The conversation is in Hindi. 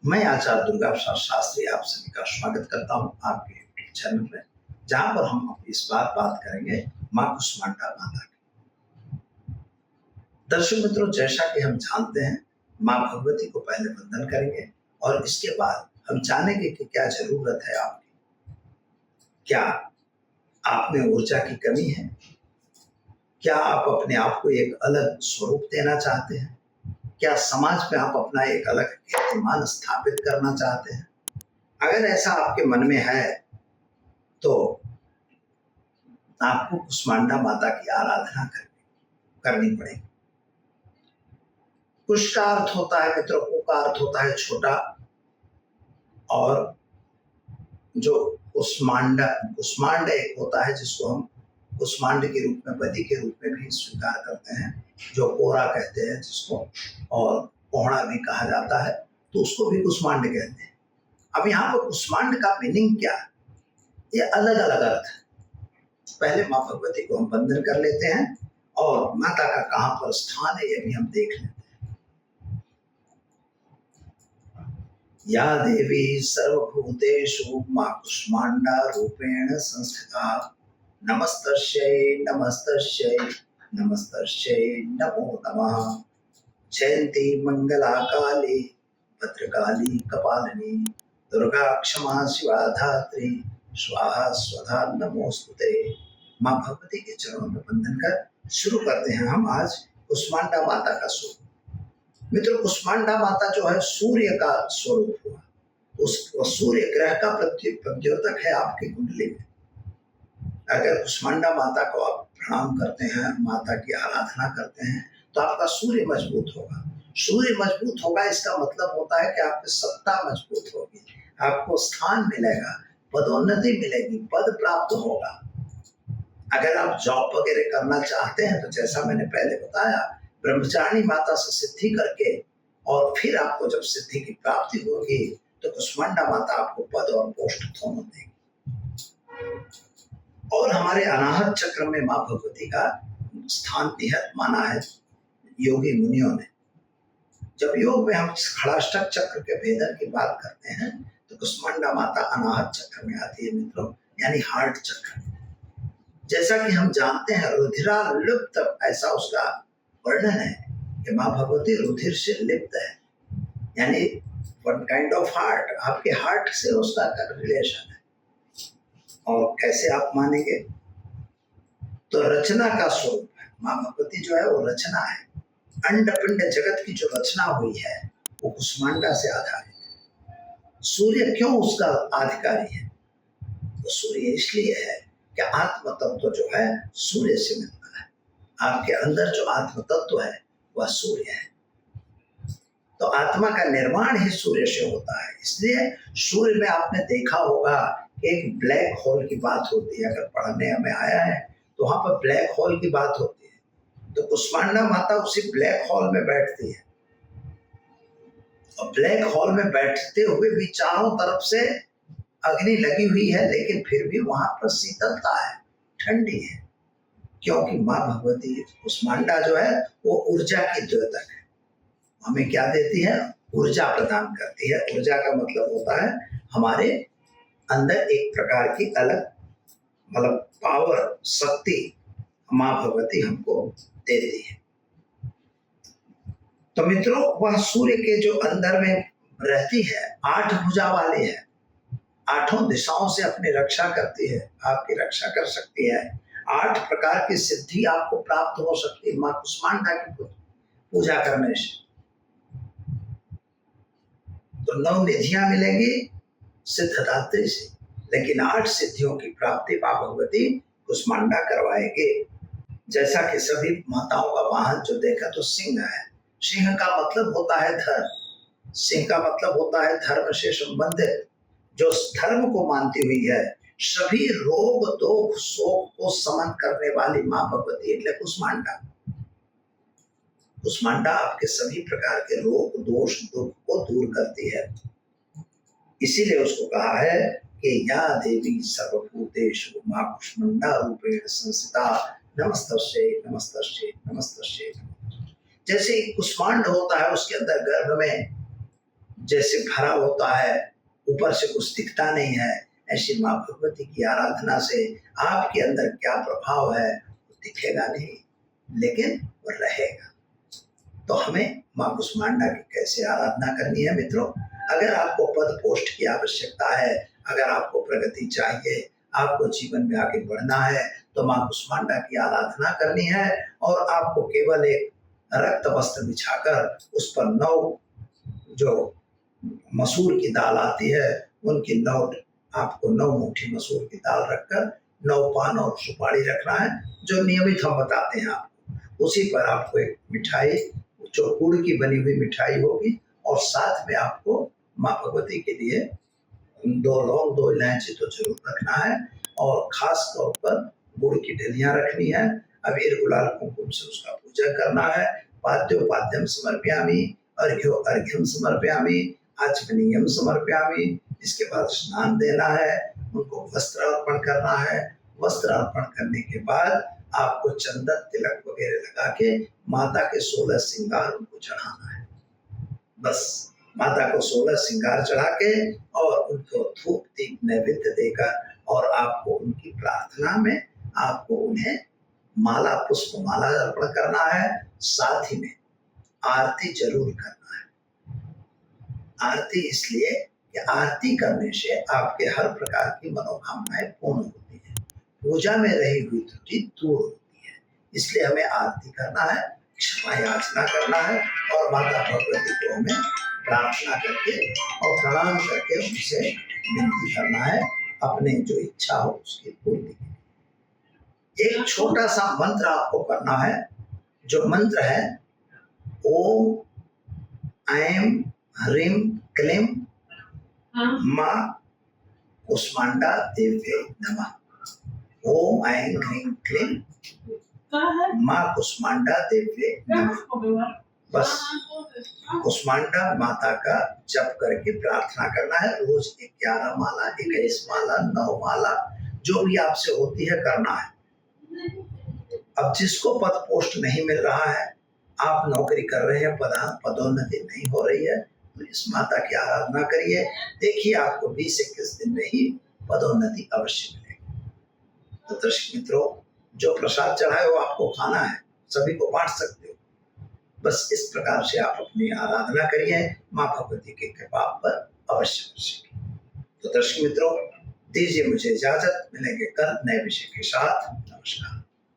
मैं आचार्य दुर्गा प्रसाद शास्त्री आप सभी का स्वागत करता हूं आपके यूट्यूब चैनल में, जहां पर हम इस बार बात करेंगे मां कुष्मांडा माता की। दर्शक मित्रों, जैसा कि हम जानते हैं, मां भगवती को पहले वंदन करेंगे और इसके बाद हम जानेंगे कि क्या जरूरत है आपकी। क्या आप में ऊर्जा की कमी है? क्या आप अपने आप को एक अलग स्वरूप देना चाहते हैं? क्या समाज में आप अपना एक अलग कीर्तिमान स्थापित करना चाहते हैं? अगर ऐसा आपके मन में है तो आपको कुष्मांडा माता की आराधना करनी पड़ेगी। कुश का अर्थ होता है मित्रों, कु का अर्थ होता है छोटा, और जो कुष्मांड एक होता है जिसको हम कुष्मांड के रूप में, बलि के रूप में भी स्वीकार करते हैं, जो कोरा कहते हैं जिसको, और कोहड़ा भी कहा जाता है, तो उसको भी कुष्मांड कहते हैं। अब यहाँ पर कुष्मांड का मीनिंग क्या है? ये अलग अलग अर्थ है। पहले माँ भगवती को हम वंदन कर लेते हैं और माता का कहाँ पर स्थान है ये भी हम देख लेते हैं। या देवी सर्वभूतेषु माँ कुष्मांडा रूपेण संस्थिता, नमस्तस्यै नमस्तस्यै नमस्तस्यै नमो नमः। जयंती मंगला काली भद्रकाली कपालिनी, दुर्गा क्षमा शिवा धात्री, स्वाहा स्वधा नमोस्तुते। माँ भगवती के चरणों में वंदन कर शुरू करते हैं हम आज कुष्मांडा माता का स्वरूप। मित्रों, कुष्मांडा माता जो है सूर्य का स्वरूप हुआ, उस सूर्य ग्रह का प्रद्योतक है आपकी कुंडली में। अगर कुष्मांडा माता को आप प्रणाम करते हैं, माता की आराधना करते हैं, तो आपका सूर्य मजबूत होगा। सूर्य मजबूत होगा इसका मतलब होता है कि आपकी सत्ता मजबूत होगी, आपको स्थान मिलेगा, पदोन्नति मिलेगी, पद प्राप्त होगा। अगर आप जॉब वगैरह करना चाहते हैं तो जैसा मैंने पहले बताया, ब्रह्मचारिणी माता से सिद्धि करके और फिर आपको जब सिद्धि की प्राप्ति होगी तो कुष्मांडा माता आपको पद और पोस्ट दोनों देगी। और हमारे अनाहत चक्र में माँ भगवती का स्थान निहित माना है योगी मुनियों ने। जब योग में हम खड़ाष्टक चक्र के भेदन की बात करते हैं तो कुष्मांडा माता अनाहत चक्र में आती है मित्रों, यानी हार्ट चक्र। जैसा कि हम जानते हैं, रुधिरा लुप्त, ऐसा उसका वर्णन है कि माँ भगवती रुधिर से लिप्त है, यानी वन काइंड ऑफ हार्ट, आपके हार्ट से उसका रिलेशन है। और कैसे आप मानेंगे? तो रचना का स्वरूप है माँ भगवती, जो है वो रचना है। अंड पिंड जगत की जो रचना हुई है वो कुष्मांडा से आधारित है। सूर्य क्यों उसका अधिकारी है? तो सूर्य इसलिए है कि आत्म तत्व जो है सूर्य से मिलता है। आपके अंदर जो आत्म तत्व है वह सूर्य है। तो आत्मा का निर्माण ही सूर्य से होता है। इसलिए सूर्य में आपने देखा होगा एक ब्लैक होल की बात होती है, अगर पढ़ने हमें आया है तो वहां पर ब्लैक होल की बात होती है। तो कुष्मांडा माता उसी ब्लैक होल में बैठती है, और ब्लैक होल में बैठते हुए भी चारों तरफ से अग्नि लगी हुई है, लेकिन फिर भी वहां पर शीतलता है, ठंडी है, क्योंकि माँ भगवती कुष्मांडा जो है वो ऊर्जा की द्योतक है। हमें क्या देती है? ऊर्जा प्रदान करती है। ऊर्जा का मतलब होता है हमारे अंदर एक प्रकार की अलग, मतलब पावर, शक्ति माँ भगवती हमको देती है। तो मित्रों, वह सूर्य के जो अंदर में रहती है, 8 भुजा वाली है, 8 दिशाओं से अपनी रक्षा करती है, आपकी रक्षा कर सकती है। 8 प्रकार की सिद्धि आपको प्राप्त हो सकती है माँ कुष्मांडा की पूजा करने से। तो 9 निधियां मिलेंगी सिद्धदात्री से, लेकिन 8 सिद्धियों की प्राप्ति माँ भगवती कुष्मांडा करवाएंगे। जैसा कि सभी माताओं का वाहन जो देखा तो सिंह है। सिंह का मतलब होता है धर्म। सिंह का मतलब होता है धर्म से संबंधित, जो धर्म को मानती हुई है। सभी रोग दुख शोक को समन करने वाली माँ भगवती એટલે कुष्मांडा। कुष्मांडा आपके सभी प्रकार के रोग दोष दुख को दूर करती है। इसीलिए उसको कहा है कि या देवी सर्वभूतेषु माँ कुष्मांडा रूपेण संस्थिता, नमस्तस्यै नमस्तस्यै नमस्तस्यै। जैसे कुष्मांड होता है, उसके अंदर गर्भ में जैसे भरा होता है, ऊपर से कुछ दिखता नहीं है, ऐसी माँ भगवती की आराधना से आपके अंदर क्या प्रभाव है वो दिखेगा नहीं, लेकिन वो रहेगा। तो हमें माँ कुष्मांडा की कैसे आराधना करनी है मित्रों? अगर आपको पद पोस्ट की आवश्यकता है, अगर आपको प्रगति चाहिए, आपको जीवन में आगे बढ़ना है, तो माँ कुष्मांडा की आराधना करनी है। और आपको केवल एक रक्त वस्त्र बिछाकर उस पर 9 जो मसूर की दाल आती है, उनकी 9 आपको 9 मुट्ठी मसूर की दाल रखकर 9 पान और सुपारी रखना है, जो नियमित हम बताते हैं आपको। उसी पर आपको एक मिठाई, जो गुड़ की बनी हुई मिठाई होगी, और साथ में आपको माँ भगवती के लिए 2 लौंग 2 इलायची तो जरूर रखना है, और खास तौर पर गुड़ की डलियां रखनी है। अबीर गुलाल कुमकुम से उसका पूजा करना है। पाद्योपाद्यम समर्पयामि, अर्घ्यो अर्घ्यम समर्पयामि, आचमनीयम समर्पयामि। इसके बाद स्नान देना है, उनको वस्त्र अर्पण करना है। वस्त्र अर्पण करने के बाद आपको चंदन तिलक वगैरह लगा के माता के 16 श्रृंगार उनको चढ़ाना है। बस माता को 16 श्रृंगार चढ़ा के और उनको धूप दीप नैवेद्य देकर, और आपको उनकी प्रार्थना में आपको उन्हें माला पुष्प माला अर्पण करना है। साथ ही में आरती जरूर करना है। आरती इसलिए कि आरती करने से आपके हर प्रकार की मनोकामनाएं पूर्ण होती है, पूजा में रही हुई त्रुटि दूर होती है। इसलिए हमें आरती करना है, क्षमा याचना करना है, और माता भगवती को हमें प्रार्थना करके और प्रणाम करके उनसे विनती करना है अपने जो इच्छा हो उसकी पूर्ति के लिए। एक छोटा सा मंत्र आपको करना है, जो मंत्र है ओम ऐं ह्रीं क्लीं माँ कुष्मांडा देव्यै नमः। ओम ऐं ह्रीं क्लीं माँ कुष्मांडा देव्यै नमः। बस कुष्मांडा माता का जप करके प्रार्थना करना है। रोज 11 माला, 21 माला, 9 माला, जो भी आपसे होती है करना है। अब जिसको पद पोस्ट नहीं मिल रहा है, आप नौकरी कर रहे हैं, पदोन्नति नहीं हो रही है, तो इस माता की आराधना करिए। देखिए आपको 20-21 दिन में ही पदोन्नति अवश्य मिलेगी। तो दर्शक मित्रों, जो प्रसाद चढ़ाए वो आपको खाना है, सभी को बांट सकते हो। बस इस प्रकार से आप अपनी आराधना करिए, माँ भगवती की कृपा पर अवश्य बरसेगी। तो दर्शक मित्रों, दीजिए मुझे इजाजत, मिलेंगे कल नए विषय के साथ। नमस्कार।